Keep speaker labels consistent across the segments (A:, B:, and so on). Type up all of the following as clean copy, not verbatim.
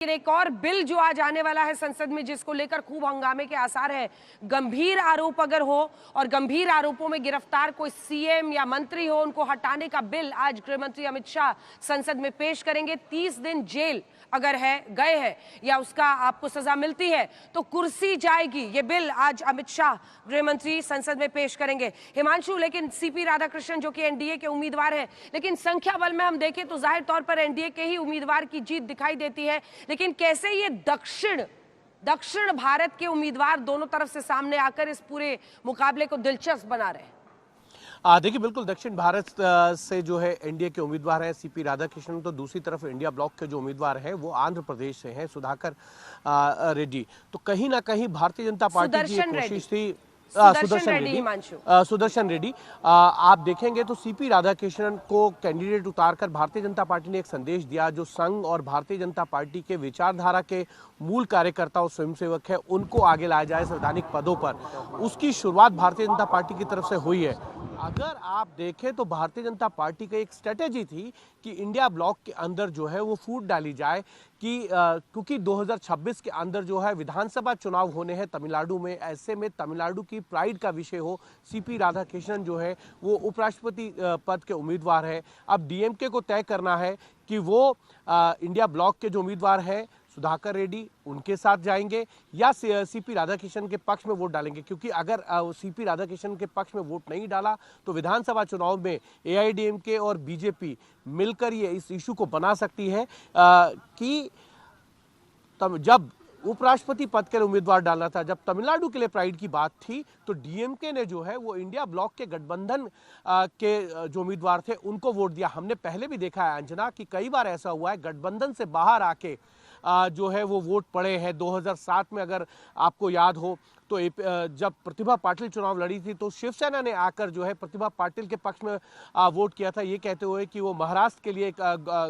A: एक और बिल जो आज आने वाला है संसद में, जिसको लेकर खूब हंगामे के आसार हैं। गंभीर आरोप अगर हो और गंभीर आरोपों में गिरफ्तार कोई सीएम या मंत्री हो, उनको हटाने का बिल आज गृह मंत्री अमित शाह संसद में पेश करेंगे। 30 दिन जेल अगर गए हैं या उसका आपको सजा मिलती है तो कुर्सी जाएगी। ये बिल आज अमित शाह गृह मंत्री संसद में पेश करेंगे। हिमांशु, लेकिन सीपी राधाकृष्णन जो कि एनडीए के उम्मीदवार हैं, लेकिन संख्या बल में हम देखें तो जाहिर तौर पर एनडीए के ही उम्मीदवार की जीत दिखाई देती है। लेकिन कैसे ये दक्षिण भारत के उम्मीदवार दोनों तरफ से सामने आकर इस पूरे मुकाबले को दिलचस्प बना रहे हैं?
B: देखिए, बिल्कुल दक्षिण भारत से जो है एनडीए के उम्मीदवार हैं सीपी राधाकृष्णन, तो दूसरी तरफ इंडिया ब्लॉक के जो उम्मीदवार हैं वो आंध्र प्रदेश से हैं, सुधाकर रेड्डी। तो कहीं ना कहीं भारतीय जनता पार्टी की कोशिश थी सुदर्शन रेड्डी। आप देखेंगे तो सीपी राधाकृष्णन को कैंडिडेट उतारकर भारतीय जनता पार्टी ने एक संदेश दिया। जो संघ और भारतीय जनता पार्टी के विचारधारा के मूल कार्यकर्ता और स्वयंसेवक है, उनको आगे लाया जाए संवैधानिक पदों पर, उसकी शुरुआत भारतीय जनता पार्टी की तरफ से हुई है। अगर आप देखें तो भारतीय जनता पार्टी का एक स्ट्रेटेजी थी कि इंडिया ब्लॉक के अंदर जो है वो फूट डाली जाए कि क्योंकि 2026 के अंदर जो है विधानसभा चुनाव होने हैं तमिलनाडु में। ऐसे में तमिलनाडु की प्राइड का विषय हो, सीपी राधाकृष्णन जो है वो उपराष्ट्रपति पद के उम्मीदवार है। अब डीएमके को तय करना है कि वो इंडिया ब्लॉक के जो उम्मीदवार हैं सुधाकर रेड्डी, उनके साथ जाएंगे या सीपी राधाकृष्णन के पक्ष में वोट डालेंगे। क्योंकि अगर सीपी राधाकृष्णन के पक्ष में वोट नहीं डाला तो विधानसभा चुनाव में एआईडीएमके और बीजेपी मिलकर ये इस इशू को बना सकती है कि जब उपराष्ट्रपति पद के लिए उम्मीदवार डालना था, जब तमिलनाडु के लिए प्राइड की बात थी, तो डीएमके ने जो है वो इंडिया ब्लॉक के गठबंधन के जो उम्मीदवार थे उनको वोट दिया। हमने पहले भी देखा है अंजना कि कई बार ऐसा हुआ है गठबंधन से बाहर आके जो है वो वोट पड़े हैं। 2007 में अगर आपको याद हो तो जब प्रतिभा पाटिल चुनाव लड़ी थी तो शिवसेना ने आकर जो है प्रतिभा पाटिल के पक्ष में वोट किया था, ये कहते हुए कि वो महाराष्ट्र के लिए एक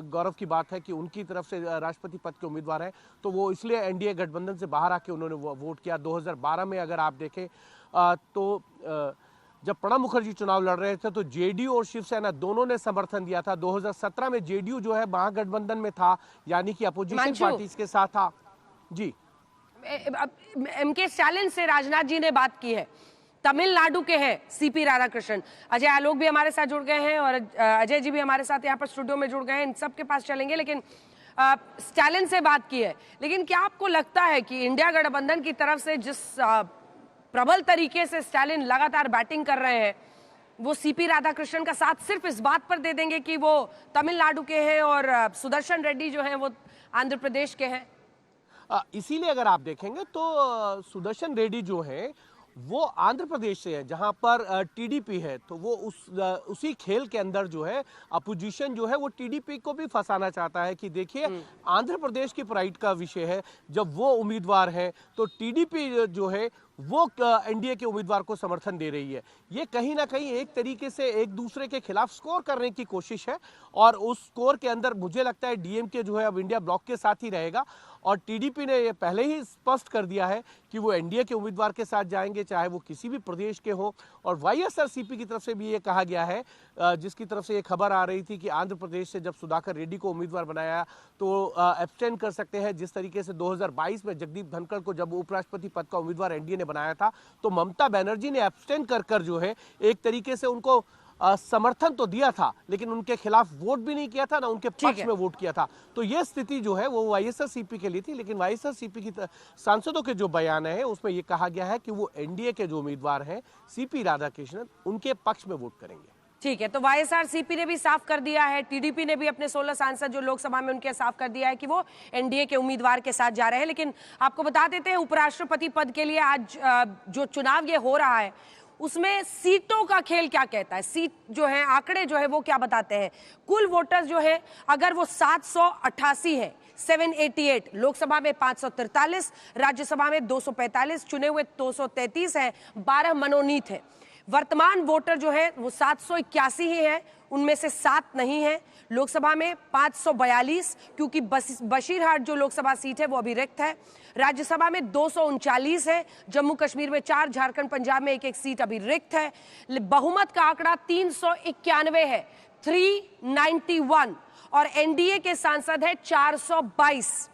B: गौरव की बात है कि उनकी तरफ से राष्ट्रपति पद के उम्मीदवार हैं। तो वो इसलिए एनडीए गठबंधन से बाहर आके उन्होंने वोट किया। 2012 में अगर आप देखें तो जब प्रणब मुखर्जी चुनाव लड़ रहे थे तो जेडीयू और शिवसेना दोनों ने समर्थन दिया था। 2017 में जेडीयू जो है महागठबंधन में था, यानी कि अपोजिशन पार्टीज के साथ था। जी,
A: एमके स्टालिन से राजनाथ जी ने बात की है, तमिलनाडु के हैं सीपी राधाकृष्णन। अजय आलोक भी हमारे साथ जुड़ गए हैं और अजय जी भी हमारे साथ यहाँ पर स्टूडियो में जुड़ गए हैं, इन सब के पास चलेंगे। लेकिन स्टालिन से बात की है, लेकिन क्या आपको लगता है कि इंडिया गठबंधन की तरफ से जिस प्रबल तरीके से स्टालिन लगातार बैटिंग कर रहे हैं, वो सीपी राधाकृष्णन का साथ सिर्फ इस बात पर दे देंगे कि वो तमिलनाडु के हैं और सुदर्शन रेड्डी जो हैं वो आंध्र प्रदेश के हैं?
B: इसीलिए अगर आप देखेंगे तो सुदर्शन रेड्डी जो है वो आंध्र प्रदेश से है, जहां पर टीडीपी है। तो वो उसी खेल के अंदर जो है अपोजिशन जो है वो टीडीपी को भी फंसाना चाहता है कि देखिए आंध्र प्रदेश की प्राइड का विषय है, जब वो उम्मीदवार है तो टीडीपी जो है वो एनडीए के उम्मीदवार को समर्थन दे रही है। ये कहीं ना कहीं एक तरीके से एक दूसरे के खिलाफ स्कोर करने की कोशिश है और उस स्कोर के अंदर मुझे लगता है डीएमके जो है अब इंडिया ब्लॉक के साथ ही रहेगा और टीडीपी ने ये पहले ही स्पष्ट कर दिया है कि वो एनडीए के उम्मीदवार के साथ जाएंगे, चाहे वो किसी भी प्रदेश के हो। और वाईएसआरसीपी की तरफ से भी ये कहा गया है, जिसकी तरफ से ये खबर आ रही थी कि आंध्र प्रदेश से जब सुधाकर रेड्डी को उम्मीदवार बनाया तो एब्सटेन कर सकते हैं। जिस तरीके से 2022 में जगदीप धनखड़ को जब उपराष्ट्रपति पद का उम्मीदवार एनडीए ने बनाया था तो ममता बनर्जी ने एब्सटेन कर जो है एक तरीके से उनको समर्थन तो दिया था, लेकिन उनके खिलाफ वोट भी नहीं किया था, ना उनके पक्ष में वोट किया था। तो ये स्थिति जो है वो वाईएसआरसीपी के लिए थी। लेकिन वाईएसआरसीपी की सांसदों के जो बयान है उसमें ये कहा गया है कि वो एनडीए के जो उम्मीदवार हैं सीपी राधाकृष्णन, उनके पक्ष में वोट करेंगे।
A: ठीक है, तो वाईएसआरसीपी ने भी साफ कर दिया है, टीडीपी ने भी अपने 16 सांसद जो लोकसभा में उनके साफ कर दिया है कि वो एनडीए के उम्मीदवार के साथ जा रहे हैं। लेकिन आपको बता देते हैं उपराष्ट्रपति पद के लिए आज जो चुनाव ये हो रहा है उसमें सीटों का खेल क्या कहता है, सीट जो है आंकड़े जो है वो क्या बताते हैं। कुल वोटर्स जो है अगर वो 788 है, 788, लोकसभा में 543, राज्यसभा में 245, चुने हुए 233 हैं, 12 मनोनीत है। वर्तमान वोटर जो है वो 781 ही है, उनमें से 7 नहीं है। लोकसभा में 542, क्योंकि बशीरहाट जो लोकसभा सीट है वो अभी रिक्त है। राज्यसभा में 239 है, जम्मू कश्मीर में 4, झारखंड पंजाब में 1-1 सीट अभी रिक्त है। बहुमत का आंकड़ा 391 है, 391, और एनडीए के सांसद है 422।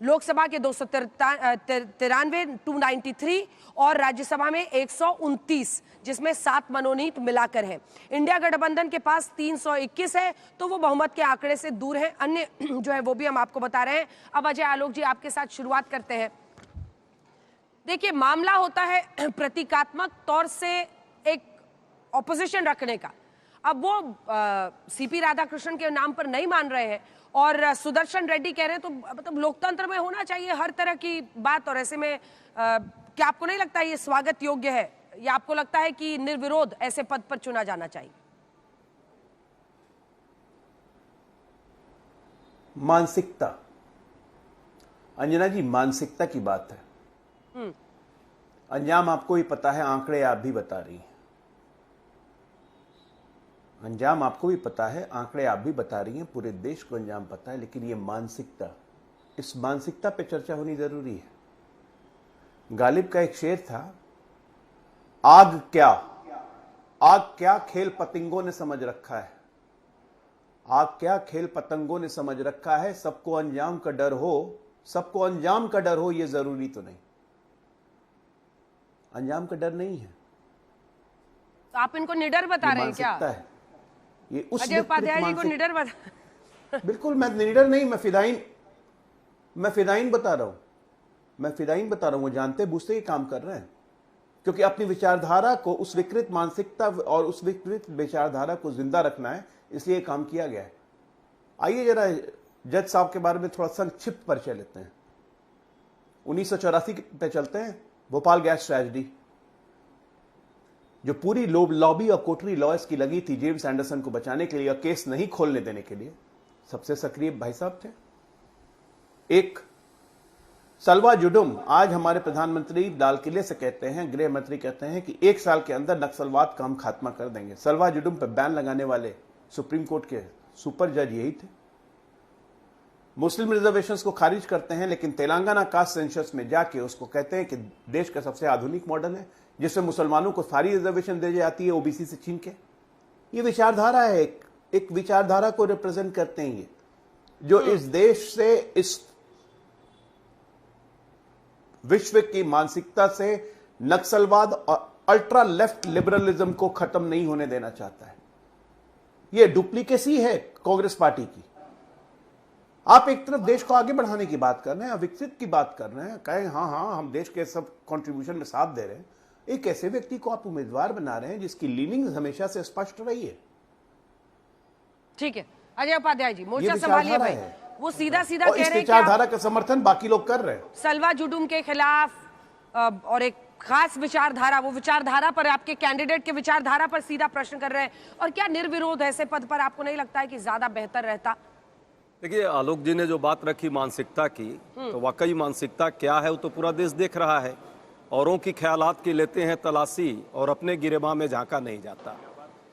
A: लोकसभा के 293 293 और राज्यसभा में 129, जिसमें 7 मनोनीत मिलाकर हैं। इंडिया गठबंधन के पास 321 है, तो वो बहुमत के आंकड़े से दूर है। अन्य जो है वो भी हम आपको बता रहे हैं। अब अजय आलोक जी, आपके साथ शुरुआत करते हैं। देखिए, मामला होता है प्रतीकात्मक तौर से एक ऑपोजिशन रखने का। अब वो सीपी राधाकृष्णन के नाम पर नहीं मान रहे हैं और सुदर्शन रेड्डी कह रहे हैं, तो मतलब लोकतंत्र में होना चाहिए हर तरह की बात। और ऐसे में क्या आपको नहीं लगता ये स्वागत योग्य है, या आपको लगता है कि निर्विरोध ऐसे पद पर चुना जाना चाहिए?
C: मानसिकता, अंजना जी, मानसिकता की बात है। अंजाम आपको भी पता है, आंकड़े आप भी बता रही हैं। अंजाम आपको भी पता है, आंकड़े आप भी बता रही हैं, पूरे देश को अंजाम पता है। लेकिन ये मानसिकता, इस मानसिकता पे चर्चा होनी जरूरी है। गालिब का एक शेर था, आग क्या खेल पतंगों ने समझ रखा है, आग क्या खेल पतंगों ने समझ रखा है, सबको अंजाम का डर हो, सबको अंजाम का डर हो, ये जरूरी तो नहीं। अंजाम का डर नहीं है,
A: तो आप इनको निडर बता रहे हैं क्या?
C: है ये उस
A: अजय उपाध्याय जी को निडर बता
C: बिल्कुल, मैं निडर नहीं, मैं फिदाइन बता रहा हूं। वो जानते बूझते ही काम कर रहे हैं, क्योंकि अपनी विचारधारा को, उस विकृत मानसिकता और उस विकृत विचारधारा को जिंदा रखना है, इसलिए काम किया गया है। आइए जरा जज साहब के बारे में थोड़ा संक्षिप्त परिचय लेते हैं। 1984 पे चलते हैं। भोपाल गैस ट्रेजेडी, जो पूरी लॉबी और कोटरी लॉयर्स की लगी थी जेम्स एंडरसन को बचाने के लिए और केस नहीं खोलने देने के लिए, सबसे सक्रिय भाई साहब थे। एक सलवा जुडुम, आज हमारे प्रधानमंत्री लाल किले से कहते हैं, गृह मंत्री कहते हैं कि 1 साल के अंदर नक्सलवाद का हम खात्मा कर देंगे। सलवा जुडुम पर बैन लगाने वाले सुप्रीम कोर्ट के सुपर जज यही थे। मुस्लिम रिजर्वेशंस को खारिज करते हैं, लेकिन तेलंगाना कास्ट सेंसस में जाके उसको कहते हैं कि देश का सबसे आधुनिक मॉडल है, जिसमें मुसलमानों को सारी रिजर्वेशन दी जाती है ओबीसी से छीन के। ये विचारधारा है, एक विचारधारा को रिप्रेजेंट करते हैं ये, जो इस देश से, इस विश्व की मानसिकता से नक्सलवाद और अल्ट्रा लेफ्ट लिबरलिज्म को खत्म नहीं होने देना चाहता है। ये डुप्लीकेसी है कांग्रेस पार्टी की। आप एक तरफ देश को आगे बढ़ाने की बात कर रहे हैं, विकसित की बात कर रहे हैं, कहें हाँ हम देश के सब कंट्रीब्यूशन में साथ दे रहे हैं। एक ऐसे व्यक्ति को आप उम्मीदवार बना रहे हैं जिसकी लीनिंग हमेशा से स्पष्ट रही है।
A: ठीक है अजय उपाध्याय जी, मोर्चा संभालिए भाई। वो सीधा सीधा कह रहे हैं कि
C: विचारधारा का समर्थन बाकी लोग कर रहे हैं
A: सलवा जुडुम के खिलाफ, और एक खास विचारधारा, वो विचारधारा पर, आपके कैंडिडेट के विचारधारा पर सीधा प्रश्न कर रहे हैं। और क्या निर्विरोध ऐसे पद पर आपको नहीं लगता है कि ज्यादा बेहतर रहता?
D: देखिए, आलोक जी ने जो बात रखी मानसिकता की, तो वाकई मानसिकता क्या है वो तो पूरा देश देख रहा है। औरों की ख्यालात की लेते हैं तलाशी और अपने गिरेबां में झांका नहीं जाता।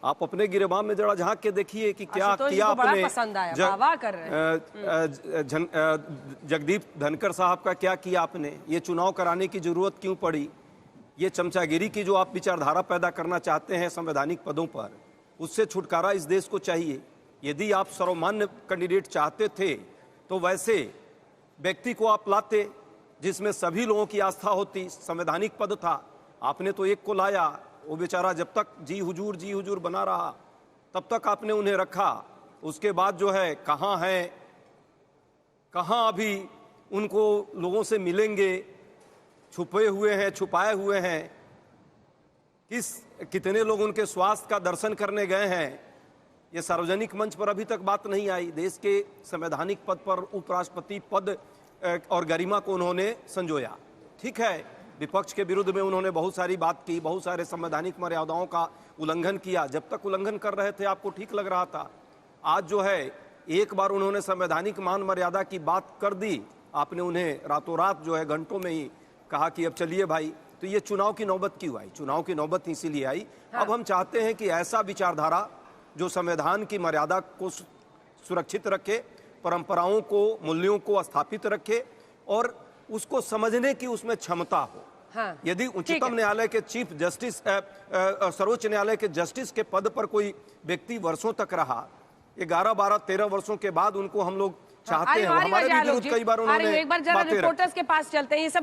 D: आप अपने गिरेबां में जरा झांक के देखिए कि क्या किया आपने। जगदीप धनखड़ साहब का क्या किया आपने, ये चुनाव कराने की जरूरत क्यों पड़ी? ये चमचागिरी की जो आप विचारधारा पैदा करना चाहते हैं संवैधानिक पदों पर, उससे छुटकारा इस देश को चाहिए। यदि आप सर्वमान्य कैंडिडेट चाहते थे तो वैसे व्यक्ति को आप लाते जिसमें सभी लोगों की आस्था होती। संवैधानिक पद था, आपने तो एक को लाया, वो बेचारा जब तक जी हुजूर बना रहा तब तक आपने उन्हें रखा। उसके बाद जो है कहाँ अभी उनको लोगों से मिलेंगे, छुपे हुए हैं, छुपाए हुए हैं। कितने लोग उनके स्वास्थ्य का दर्शन करने गए हैं, ये सार्वजनिक मंच पर अभी तक बात नहीं आई। देश के संवैधानिक पद पर उपराष्ट्रपति पद और गरिमा को उन्होंने संजोया। ठीक है, विपक्ष के विरुद्ध में उन्होंने बहुत सारी बात की, बहुत सारे संवैधानिक मर्यादाओं का उल्लंघन किया। जब तक उल्लंघन कर रहे थे आपको ठीक लग रहा था। आज जो है एक बार उन्होंने संवैधानिक मान मर्यादा की बात कर दी, आपने उन्हें रातों रात जो है घंटों में ही कहा कि अब चलिए भाई। तो ये चुनाव की नौबत क्यों आई? चुनाव की नौबत इसीलिए आई। अब हम चाहते हैं कि ऐसा विचारधारा जो संविधान की मर्यादा को सुरक्षित रखे, परंपराओं को, मूल्यों को स्थापित रखे और उसको समझने की उसमें क्षमता हो।
A: हाँ,
D: यदि उच्चतम न्यायालय के चीफ जस्टिस, सर्वोच्च न्यायालय के जस्टिस के पद पर कोई व्यक्ति वर्षों तक रहा, 11, 12, 13 वर्षों के बाद उनको हम लोग चाहते हैं,
A: हमारी
D: हमारे
A: वजह
D: भी विरुद्ध कई बार
A: आ रही हूँ,
D: उन्होंने
A: एक बार जरा
D: बातें रखी।
A: रिपोर्टर्स के पास चलते हैं। ये सब